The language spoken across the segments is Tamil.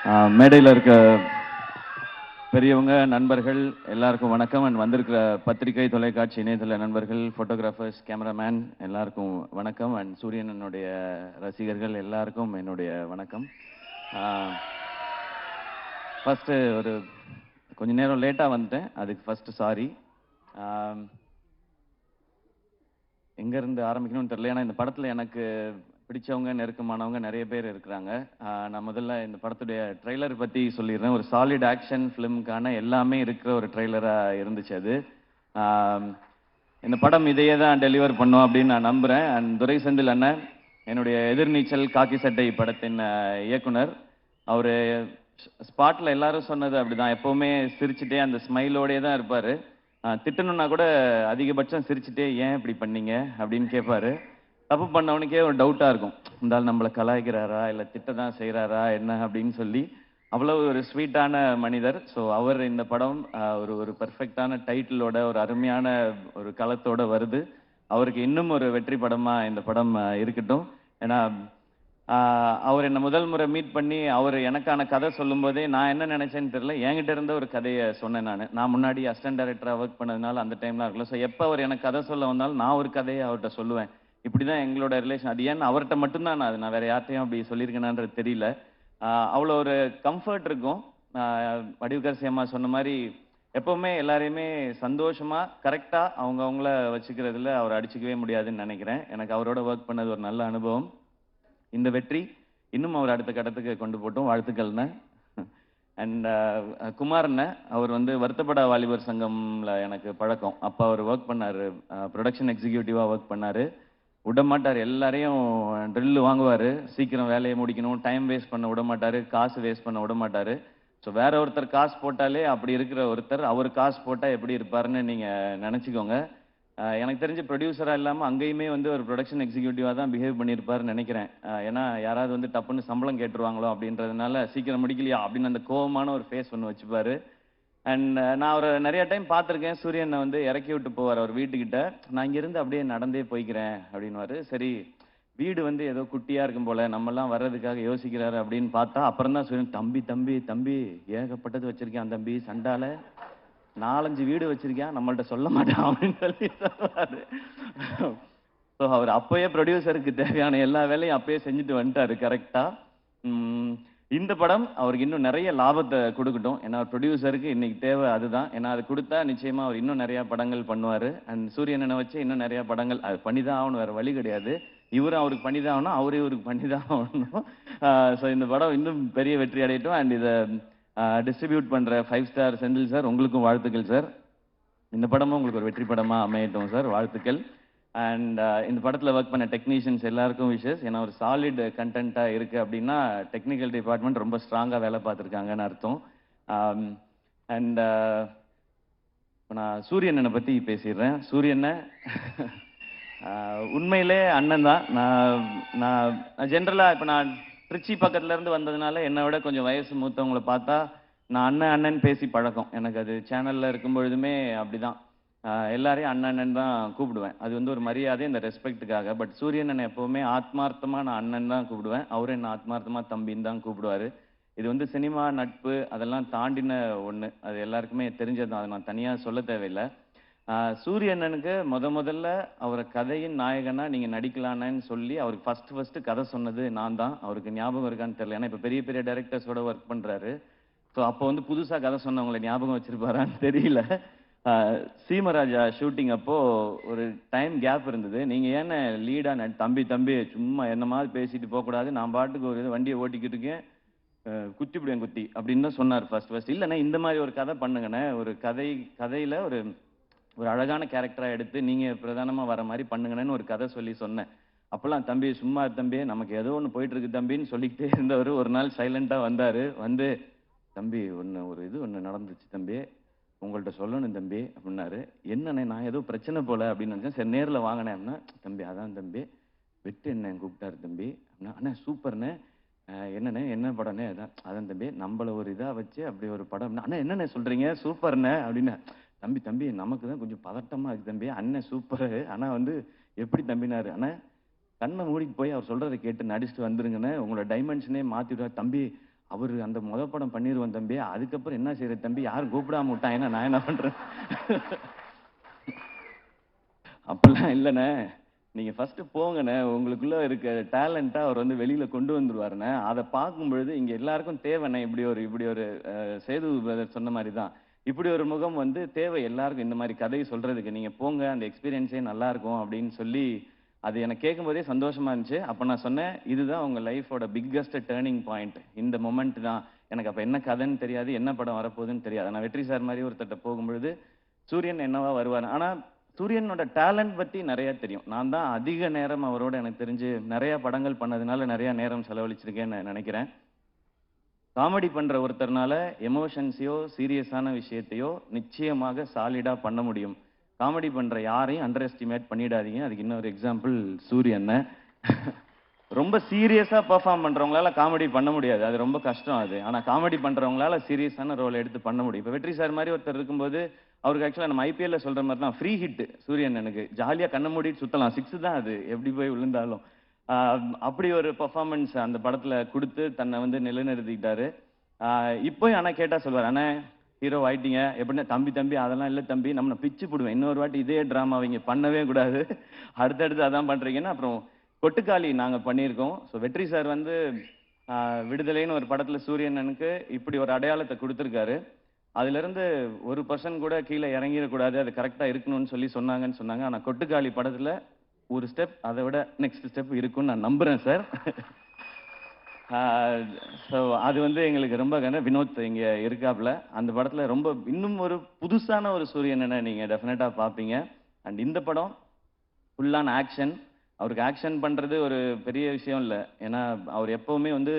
மேடையில் இருக்க பெரியவங்க நண்பர்கள் எல்லாருக்கும் வணக்கம். அண்ட் வந்திருக்கிற பத்திரிகை தொலைக்காட்சி இணையதள நண்பர்கள், ஃபோட்டோகிராஃபர்ஸ், கேமராமேன் எல்லாருக்கும் வணக்கம். அண்ட் சூரியன் என்னுடைய ரசிகர்கள் எல்லாருக்கும் என்னுடைய வணக்கம். ஃபஸ்ட்டு கொஞ்ச நேரம் லேட்டாக வந்துட்டேன், அதுக்கு ஃபஸ்ட்டு சாரி. எங்கேருந்து ஆரம்பிக்கணும்னு தெரியல, ஏன்னா இந்த படத்தில் எனக்கு பிடிச்சவங்க நெருக்கமானவங்க நிறைய பேர் இருக்கிறாங்க. நான் முதல்ல இந்த படத்துடைய ட்ரெய்லர் பற்றி சொல்லிடுறேன். ஒரு சாலிட் ஆக்ஷன் ஃபிலிமுக்கான எல்லாமே இருக்கிற ஒரு ட்ரெய்லராக இருந்துச்சு அது. இந்த படம் இதையே தான் டெலிவர் பண்ணோம் அப்படின்னு நான் நம்புகிறேன். அண்ட் துரை செந்தில் அண்ணன், என்னுடைய எதிர்நீச்சல் காக்கி சட்டை படத்தின் இயக்குனர், அவர் ஸ்பாட்டில் எல்லாரும் சொன்னது அப்படிதான், எப்போவுமே சிரிச்சுட்டே அந்த ஸ்மைலோடே தான் இருப்பார். திட்டணும்னா கூட அதிகபட்சம் சிரிச்சுட்டே ஏன் இப்படி பண்ணீங்க அப்படின்னு கேட்பாரு. தப்பு பண்ணவனுக்கே ஒரு டவுட்டாக இருக்கும், இருந்தாலும் நம்மளை கலாய்க்கிறாரா இல்லை திட்ட தான் செய்கிறாரா என்ன அப்படின்னு சொல்லி. அவ்வளோ ஒரு ஸ்வீட்டான மனிதர். ஸோ அவர் இந்த படம் ஒரு பெர்ஃபெக்டான டைட்டிலோட ஒரு அருமையான ஒரு களத்தோட வருது. அவருக்கு இன்னும் ஒரு வெற்றி படமாக இந்த படம் இருக்கட்டும். ஏன்னா அவர் என்னை முதல் முறை மீட் பண்ணி அவர் எனக்கான கதை சொல்லும் போதே நான் என்ன நினைச்சேன்னு தெரியல, என்கிட்ட இருந்த ஒரு கதையை சொன்னேன். நான் முன்னாடி அசிஸ்டன்ட் டைரக்டராக ஒர்க் பண்ணதுனால அந்த டைம்லாம் இருக்கல. ஸோ எப்போ அவர் எனக்கு கதை சொல்ல வந்தாலும் நான் ஒரு கதையை அவர்கிட்ட சொல்லுவேன். இப்படிதான் எங்களோட ரிலேஷன். அது ஏன்னு அவர்கிட்ட மட்டும்தான் நான் வேற யார்ட்டையும் அப்படி சொல்லியிருக்கேனான்றது தெரியல. அவ்வளோ ஒரு கம்ஃபர்ட் இருக்கும். வடிவுக்கரசி அம்மா சொன்ன மாதிரி எப்பவுமே எல்லாரையுமே சந்தோஷமா கரெக்டா அவங்கள வச்சுக்கிறதுல அவர் அடிச்சுக்கவே முடியாதுன்னு நினைக்கிறேன். எனக்கு அவரோட ஒர்க் பண்ணது ஒரு நல்ல அனுபவம். இந்த வெற்றி இன்னும் அவர் அடுத்த கட்டத்துக்கு கொண்டு போட்டோம். வாழ்த்துக்கள்ண்ண. அண்ட் குமார்ண்ண, அவர் வருத்தப்பட வாலிபர் சங்கம்ல எனக்கு பழக்கம். அப்போ அவர் ஒர்க் பண்ணார், ப்ரொடக்ஷன் எக்ஸிக்யூட்டிவாக ஒர்க் பண்ணார். விட மாட்டார், எல்லாரையும் ட்ரில்லு வாங்குவார், சீக்கிரம் வேலையை முடிக்கணும், டைம் வேஸ்ட் பண்ண விட மாட்டார், காசு வேஸ்ட் பண்ண விட மாட்டார். ஸோ வேற ஒருத்தர் காசு போட்டாலே அப்படி இருக்கிற ஒருத்தர் அவர் காசு போட்டால் எப்படி இருப்பாருன்னு நீங்கள் நினச்சிக்கோங்க. எனக்கு தெரிஞ்ச ப்ரொடியூசராக இல்லாமல் அங்கேயுமே ஒரு ப்ரொடக்ஷன் எக்ஸிக்யூட்டிவாக தான் பிஹேவ் பண்ணியிருப்பாருன்னு நினைக்கிறேன். ஏன்னா யாராவது டப்புன்னு சம்பளம் கேட்டுருவாங்களோ அப்படின்றதுனால சீக்கிரம் முடிக்கலையா அப்படின்னு அந்த கோவமான ஒரு ஃபேஸ் ஒன்று வச்சுப்பாரு. அண்ட் நான் அவரை நிறைய டைம் பார்த்துருக்கேன். சூரியனை இறக்கி விட்டு போவார் அவர் வீட்டுக்கிட்ட. நான் இங்கேருந்து அப்படியே நடந்தே போய்க்கிறேன் அப்படின்வாரு. சரி, வீடு ஏதோ குட்டியாக இருக்கும் போல, நம்மெல்லாம் வர்றதுக்காக யோசிக்கிறாரு அப்படின்னு பார்த்தா அப்புறம் தான் சூரியன், தம்பி தம்பி தம்பி ஏகப்பட்டது வச்சிருக்கேன் தம்பி, சண்டால 4-5 வீடு வச்சிருக்கேன், நம்மள்ட்ட சொல்ல மாட்டான் அப்படின்னு சொல்லி சொல்லுவாரு. ஸோ அவர் அப்பயே ப்ரொடியூசருக்கு தேவையான எல்லா வேலையும் அப்பயே செஞ்சுட்டு வந்துட்டாரு கரெக்டா. இந்த படம் அவருக்கு இன்னும் நிறைய லாபத்தை கொடுக்கட்டும். ஏன்னா ப்ரொடியூசருக்கு இன்னைக்கு தேவை அதுதான். ஏன்னா அது கொடுத்தா நிச்சயமா அவர் இன்னும் நிறைய படங்கள் பண்ணுவார். அண்ட் சூரியனை வச்சு இன்னும் நிறைய படங்கள் அது பண்ணிதான் ஆகணும், வேற வழி கிடையாது. இவரும் அவருக்கு பண்ணிதான் ஆகணும், அவரே இவருக்கு பண்ணிதான் ஆகணும். ஸோ இந்த படம் இன்னும் பெரிய வெற்றி அடையட்டும். அண்ட் இதை டிஸ்ட்ரிபியூட் பண்ணுற 5 ஸ்டார் செந்தில் சார், உங்களுக்கும் வாழ்த்துக்கள் சார். இந்த படமும் உங்களுக்கு ஒரு வெற்றி படமாக அமையட்டும் சார், வாழ்த்துக்கள். அண்ட் இந்த படத்தில் ஒர்க் பண்ண டெக்னீஷியன்ஸ் எல்லாருக்கும் விஷஸ். ஏன்னா ஒரு சாலிட் கண்டென்ட்டாக இருக்குது அப்படின்னா டெக்னிக்கல் டிபார்ட்மெண்ட் ரொம்ப ஸ்ட்ராங்காக வேலை பார்த்துருக்காங்கன்னு அர்த்தம். அண்ட் இப்போ நான் சூரியனை பற்றி பேசிடுறேன். சூரியனை உண்மையிலே அண்ணன் தான். நான் ஜென்ரலாக இப்போ நான் திருச்சி பக்கத்துலேருந்து வந்ததுனால என்னை விட கொஞ்சம் வயசு மூத்தவங்களை பார்த்தா நான் அண்ணன் பேசி பழக்கம். எனக்கு அது சேனலில் இருக்கும் பொழுதுமே அப்படிதான், எல்லாரையும் அண்ணன் தான் கூப்பிடுவேன். அது ஒரு மரியாதை, இந்த ரெஸ்பெக்டுக்காக. பட் சூரியன் எப்போவுமே ஆத்மார்த்தமாக நான் அண்ணன் தான் கூப்பிடுவேன், அவரும் என்ன ஆத்மார்த்தமாக தம்பின்னு தான் கூப்பிடுவார். இது சினிமா நட்பு அதெல்லாம் தாண்டின ஒன்று, அது எல்லாருக்குமே தெரிஞ்சது தான், அதை நான் தனியாக சொல்ல தேவையில்லை. சூரியண்ணனுக்கு முதல்ல அவரை கதையின் நாயகனா நீங்கள் நடிக்கலான்னு சொல்லி அவருக்கு ஃபஸ்ட்டு கதை சொன்னது நான் தான். அவருக்கு ஞாபகம் இருக்கான்னு தெரியல, ஏன்னா இப்போ பெரிய பெரிய டைரக்டர்ஸோட ஒர்க் பண்ணுறாரு. ஸோ அப்போ புதுசாக கதை சொன்னவங்களை ஞாபகம் வச்சிருப்பாரான்னு தெரியல. சீமராஜா ஷூட்டிங் அப்போ ஒரு டைம் கேப் இருந்தது. நீங்கள் ஏன்னா லீடாக தம்பி தம்பி சும்மா என்ன மாதிரி பேசிட்டு போகக்கூடாது, நான் பாட்டுக்கு ஒரு வண்டியை ஓட்டிக்கிட்டு இருக்கேன், குத்திவிடுவேன் குத்தி அப்படின்னு தான் சொன்னார் ஃபர்ஸ்ட். இல்லைண்ணே இந்த மாதிரி ஒரு கதை பண்ணுங்கண்ணே, ஒரு கதையில் ஒரு அழகான கேரக்டராக எடுத்து நீங்கள் பிரதானமாக வர மாதிரி பண்ணுங்கன்னு ஒரு கதை சொல்லி சொன்னேன். அப்போல்லாம் தம்பி சும்மா தம்பி, நமக்கு ஏதோ ஒன்று போயிட்டு இருக்கு தம்பின்னு சொல்லிக்கிட்டே இருந்தவர் ஒரு நாள் சைலண்டாக வந்தார். தம்பி ஒன்று நடந்துச்சு தம்பி, உங்கள்கிட்ட சொல்லணும் தம்பி அப்படின்னாரு. என்னண்ணே, நான் ஏதோ பிரச்சனை போல அப்படின்னு நினச்சேன். சரி நேரில் வாங்கினேன் அப்படின்னா, தம்பி அதான் தம்பி வெட்டு என்ன கூப்பிட்டாரு தம்பி அப்படின்னா, அண்ணா சூப்பர்ண்ணே, என்னண்ணே என்ன படம்னே அதான் தம்பி நம்மளை ஒரு இதாக வச்சு அப்படி ஒரு படம். அண்ணா என்னண்ணே சொல்கிறீங்க, சூப்பர்ண்ணே அப்படின்னு. தம்பி நமக்கு தான் கொஞ்சம் பதட்டமாக இருக்குது தம்பி, அண்ணன் சூப்பரு, ஆனால் எப்படி தம்பினாரு. கண்ணை மூடிக்கு போய் அவர் சொல்கிறத கேட்டு நடிச்சுட்டு வந்துருங்கண்ணே, உங்களோட டைமென்ஷனே மாற்றிவிடுவார் தம்பி. அவரு அந்த படம் பண்ணிடுவோம் தம்பி, அதுக்கப்புறம் என்ன செய்யறது தம்பி, யாரும் கூப்பிடாம விட்டான், ஏன்னா நான் என்ன பண்றேன்? அப்படிலாம் இல்லைண்ணே, நீங்க ஃபர்ஸ்ட் போங்கண்ணே, உங்களுக்குள்ள இருக்க டேலண்ட்டா அவர் வந்து வெளியில கொண்டு வந்துருவாருண்ணே. அதை பார்க்கும் பொழுது இங்க எல்லாருக்கும் தேவைண்ணே. இப்படி ஒரு சேது பிரதர் சொன்ன மாதிரி தான், இப்படி ஒரு முகம் வந்து தேவை எல்லாருக்கும். இந்த மாதிரி கதை சொல்றதுக்கு நீங்க போங்க, அந்த எக்ஸ்பீரியன்ஸே நல்லா இருக்கும் அப்படின்னு சொல்லி, அது எனக்கு கேட்கும் போதே சந்தோஷமா இருந்துச்சு. அப்ப நான் சொன்னேன், இதுதான் உங்க லைஃபோட பிக்கஸ்ட் டேர்னிங் பாயிண்ட், இந்த மொமெண்ட் தான். எனக்கு அப்ப என்ன கதைன்னு தெரியாது, என்ன படம் வரப்போகுதுன்னு தெரியாது. நான் வெற்றி சார் மாதிரி ஒருத்தட்ட போகும்பொழுது சூரியன் என்னவா வருவார், ஆனா சூரியனோட டேலண்ட் பத்தி நிறைய தெரியும். நான் தான் அதிக நேரம் அவரோட எனக்கு தெரிஞ்சு நிறைய படங்கள் பண்ணதுனால நிறைய நேரம் செலவழிச்சிருக்கேன்னு நினைக்கிறேன். காமெடி பண்ற ஒருத்தர்னால எமோஷன்ஸையோ சீரியஸான விஷயத்தையோ நிச்சயமாக சாலிடா பண்ண முடியும். காமெடி பண்ற யாரையும் அண்டர் எஸ்டிமேட் பண்ணிடாதீங்க. அதுக்கு இன்னொரு எக்ஸாம்பிள் சூரியன். ரொம்ப சீரியஸா பெர்ஃபார்ம் பண்றவங்களால காமெடி பண்ண முடியாது, அது ரொம்ப கஷ்டம் அது. ஆனா காமெடி பண்றவங்களால சீரியஸான ரோல் எடுத்து பண்ண முடியும். இப்ப வெற்றி சார் மாதிரி ஒருத்தர் இருக்கும்போது, அவருக்கு ஆக்சுவலா நம்ம ஐபிஎல்ல சொல்ற மாதிரி தான் ஃப்ரீ ஹிட் சூரியன். எனக்கு ஜாலியா கண்ண மூடிட்டு சுத்தலாம், 6 தான் அது, எப்படி போய் விழுந்தாலும். அப்படி ஒரு பெர்ஃபார்மன்ஸ் அந்த படத்துல கொடுத்து தன்னை வந்து நிலைநிறுத்திக்கிட்டாரு. இப்போயும் ஆனா கேட்டா சொல்வார், அண்ணா ஹீரோ ஆயிட்டீங்க எப்படின்னா, தம்பி தம்பி அதெல்லாம் இல்லை தம்பி, நம்ம பிச்சு போடுவேன், இன்னொரு வாட்டி இதே ட்ராமா அவங்க பண்ணவே கூடாது, அடுத்தடுத்து அதான் பண்றீங்கன்னா. அப்புறம் கொட்டுக்காளி நாங்க பண்ணியிருக்கோம். ஸோ வெற்றி சார் வந்து விடுதலைன்னு ஒரு படத்துல சூரியனனுக்கு இப்படி ஒரு அடையாளத்தை கொடுத்துருக்காரு. அதுல இருந்து ஒரு பர்சன் கூட கீழே இறங்கிடக்கூடாது, அது கரெக்டா இருக்கணும்னு சொன்னாங்கன்னு சொன்னாங்க. ஆனா கொட்டுக்காளி படத்துல ஒரு ஸ்டெப் அதை விட நெக்ஸ்ட் ஸ்டெப் இருக்குன்னு நான் நம்புறேன் சார். ஸோ அது வந்து எங்களுக்கு ரொம்ப வினோத் இங்க இருக்காப்புல அந்த படத்துல ரொம்ப இன்னும் ஒரு புதுசான ஒரு சூரியனை நீங்க டெஃபினட்டா பார்ப்பீங்க. அண்ட் இந்த படம் ஃபுல்லான ஆக்ஷன். அவருக்கு ஆக்ஷன் பண்றது ஒரு பெரிய விஷயம் இல்லை, ஏன்னா அவர் எப்பவுமே வந்து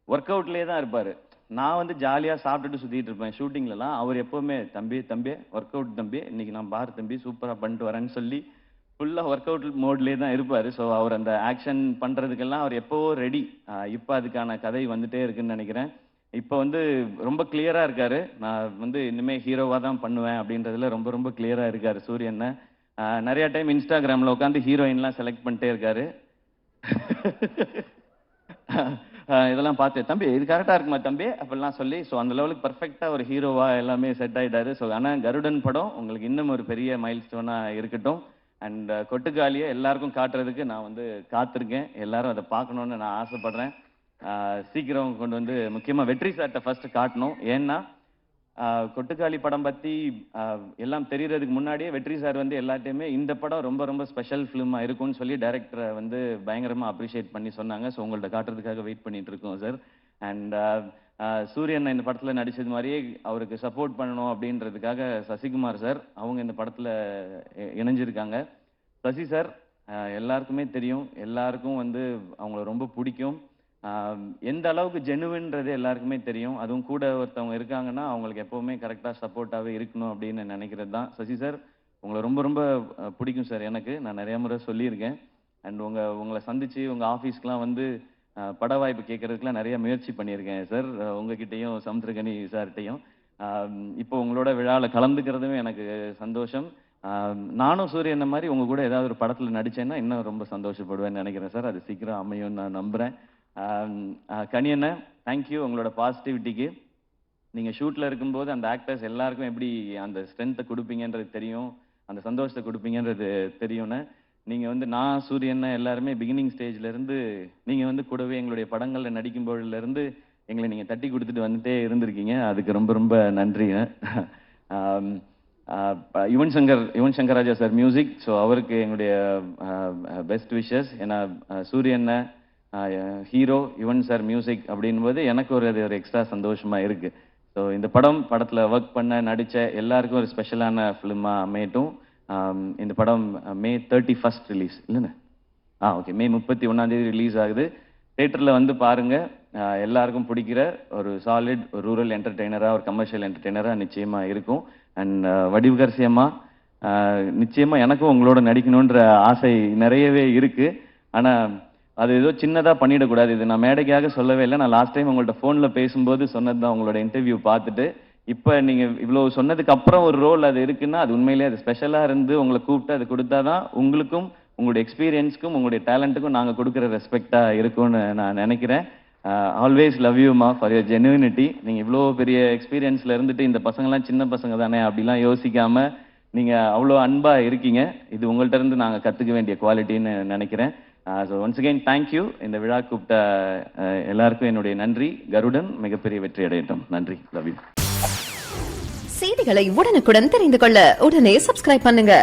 ஒர்க் அவுட்லேயே தான் இருப்பாரு. நான் வந்து ஜாலியா சாப்பிட்டுட்டு சுத்திட்டு இருப்பேன் ஷூட்டிங்லலாம். அவர் எப்பவுமே தம்பி தம்பி ஒர்க் அவுட் தம்பி, இன்னைக்கு நான் பார் தம்பி சூப்பரா பண்ணிட்டு வரேன்னு சொல்லி ஃபுல்லா ஒர்க் அவுட் மோட்லேயே தான் இருப்பாரு. ஸோ அவர் அந்த ஆக்ஷன் பண்றதுக்கெல்லாம் அவர் எப்பவோ ரெடி. இப்போ அதுக்கான கதை வந்துட்டே இருக்குன்னு நினைக்கிறேன். இப்போ வந்து ரொம்ப கிளியரா இருக்காரு, நான் வந்து இனிமே ஹீரோவா தான் பண்ணுவேன் அப்படின்றதுல ரொம்ப ரொம்ப கிளியரா இருக்காரு சூரியன். நிறைய டைம் இன்ஸ்டாகிராம்ல உட்காந்து ஹீரோயின்லாம் செலக்ட் பண்ணிட்டே இருக்காரு. இதெல்லாம் பார்த்து தம்பி இது கரெக்டா இருக்குமா தம்பி அப்படிலாம் சொல்லி, ஸோ அந்த லெவலுக்கு பர்ஃபெக்டா ஒரு ஹீரோவா எல்லாமே செட் ஆயிட்டாரு. ஸோ ஆனால் கருடன் படம் உங்களுக்கு இன்னும் ஒரு பெரிய மைல் ஸ்டோனா இருக்கட்டும். அண்ட் கொட்டுக்காலியை எல்லாருக்கும் காட்டுறதுக்கு நான் வந்து காத்திருக்கேன். எல்லாரும் அதை பார்க்கணுன்னு நான் ஆசைப்படுறேன். சீக்கிரம் கொண்டு வந்து முக்கியமாக வெற்றி சார்ட்ட ஃபர்ஸ்ட் காட்டணும். ஏன்னா கொட்டுக்காளி படம் பற்றி எல்லாம் தெரியறதுக்கு முன்னாடியே வெற்றி சார் வந்து எல்லாத்தையுமே இந்த படம் ரொம்ப ரொம்ப ஸ்பெஷல் ஃபிலிமாக இருக்கும்னு சொல்லி டைரக்டரை வந்து பயங்கரமாக அப்ரிஷியேட் பண்ணி சொன்னாங்க. ஸோ உங்கள்ட்ட காட்டுறதுக்காக வெயிட் பண்ணிட்டு இருக்கோம் சார். அண்ட் சூரியன் இந்த படத்தில் நடித்தது மாதிரியே அவருக்கு சப்போர்ட் பண்ணணும் அப்படின்றதுக்காக சசிகுமார் சார் அவங்க இந்த படத்தில் இணைஞ்சிருக்காங்க. சசி சார் எல்லாருக்குமே தெரியும், எல்லாருக்கும் வந்து அவங்கள ரொம்ப பிடிக்கும். எந்த அளவுக்கு ஜெனுவின்றது எல்லாருக்குமே தெரியும். அதுவும் கூட ஒருத்தவங்க இருக்காங்கன்னா அவங்களுக்கு எப்பவுமே கரெக்டாக சப்போர்ட்டாகவே இருக்கணும் அப்படின்னு நினைக்கிறது தான். சசி சார் உங்களை ரொம்ப ரொம்ப பிடிக்கும் சார், எனக்கு நான் நிறைய முறை சொல்லியிருக்கேன். அண்ட் உங்களை சந்திச்சு உங்கள் ஆஃபீஸ்க்கெலாம் வந்து பட வாய்ப்பு கேட்கறதுக்குலாம் நிறைய முயற்சி பண்ணியிருக்கேன் சார், உங்ககிட்டையும் சமுத்திரகனி சார்கிட்டையும். இப்போ உங்களோட விழாவில் கலந்துக்கிறதுமே எனக்கு சந்தோஷம். நானும் சூரியன் மாதிரி உங்க கூட ஏதாவது ஒரு படத்தில் நடிச்சேன்னா இன்னும் ரொம்ப சந்தோஷப்படுவேன்னு நினைக்கிறேன் சார். அது சீக்கிரம் அமையும் நான் நம்புகிறேன். கனியண்ண தேங்க்யூ உங்களோட பாசிட்டிவிட்டிக்கு. நீங்கள் ஷூட்டில் இருக்கும்போது அந்த ஆக்டர்ஸ் எல்லாருக்கும் எப்படி அந்த ஸ்ட்ரென்த்தை கொடுப்பீங்கன்றது தெரியும், அந்த சந்தோஷத்தை கொடுப்பீங்கன்றது தெரியும்ண்ணே. நீங்கள் வந்து நான் சூரியன் எல்லாருமே பிகினிங் ஸ்டேஜ்லேருந்து நீங்கள் வந்து கூடவே எங்களுடைய படங்களில் நடிக்கும்போதுலேருந்து எங்களை நீங்கள் தட்டி கொடுத்துட்டு வந்துட்டே இருந்திருக்கீங்க. அதுக்கு ரொம்ப ரொம்ப நன்றிங்க. Yuvan Shankar Raja sir music, so அவருக்கு எங்களுடைய பெஸ்ட் விஷஸ். ஏன்னா சூரியன் ஹீரோ, யுவன் சார் மியூசிக் அப்படின்போது எனக்கு ஒரு எக்ஸ்ட்ரா சந்தோஷமாக இருக்குது. ஸோ இந்த படத்தில் ஒர்க் பண்ண நடித்த எல்லாருக்கும் ஒரு ஸ்பெஷலான ஃபிலிமாக அமையட்டும். இந்த படம் May 31 ரிலீஸ் இல்லைண்ணே? ஓகே, May 31 ரிலீஸ் ஆகுது. தேட்டரில் வந்து பாருங்கள். எல்லாருக்கும் பிடிக்கிற ஒரு சாலிட் ரூரல் என்டர்டெய்னராக, ஒரு கமர்ஷியல் என்டர்டெய்னராக நிச்சயமாக இருக்கும். அண்ட் வடிவுகரசியம்மா நிச்சயமாக எனக்கும் உங்களோட நடிக்கணுன்ற ஆசை நிறையவே இருக்குது. ஆனால் அது ஏதோ சின்னதாக பண்ணிடக்கூடாது. இது நான் மேடைக்காக சொல்லவே இல்லை, நான் லாஸ்ட் டைம் உங்கள்கிட்ட ஃபோனில் பேசும்போது சொன்னது தான். உங்களோட இன்டர்வியூ பார்த்துட்டு இப்போ நீங்கள் இவ்வளோ சொன்னதுக்கு அப்புறம் ஒரு ரோல் அது இருக்குன்னா அது உண்மையிலேயே அது ஸ்பெஷலாக இருந்து உங்களை கூப்பிட்டு அது கொடுத்தா தான் உங்களுக்கும் உங்களுடைய எக்ஸ்பீரியன்ஸ்க்கும் உங்களுடைய டேலண்ட்டுக்கும் நாங்கள் கொடுக்குற ரெஸ்பெக்டாக இருக்கும்னு நான் நினைக்கிறேன். Always love you ma'am for your genuinity. நீங்கள் இவ்வளோ பெரிய எக்ஸ்பீரியன்ஸில் இருந்துட்டு இந்த பசங்கள்லாம் சின்ன பசங்க தானே அப்படிலாம் யோசிக்காம நீங்கள் அவ்வளோ அன்பாக இருக்கீங்க. இது உங்கள்கிட்ட இருந்து நாங்கள் கற்றுக்க வேண்டிய குவாலிட்டின்னு நினைக்கிறேன். So once again thank you. இந்த விழா கூப்பிட்ட எல்லாருக்கும் என்னுடைய நன்றி. கருடன் மிகப்பெரிய வெற்றி அடையட்டும். நன்றி. Love you. செய்திகளை உடனுக்குடன் தெரிந்து கொள்ள உடனே சப்ஸ்கிரைப் பண்ணுங்க.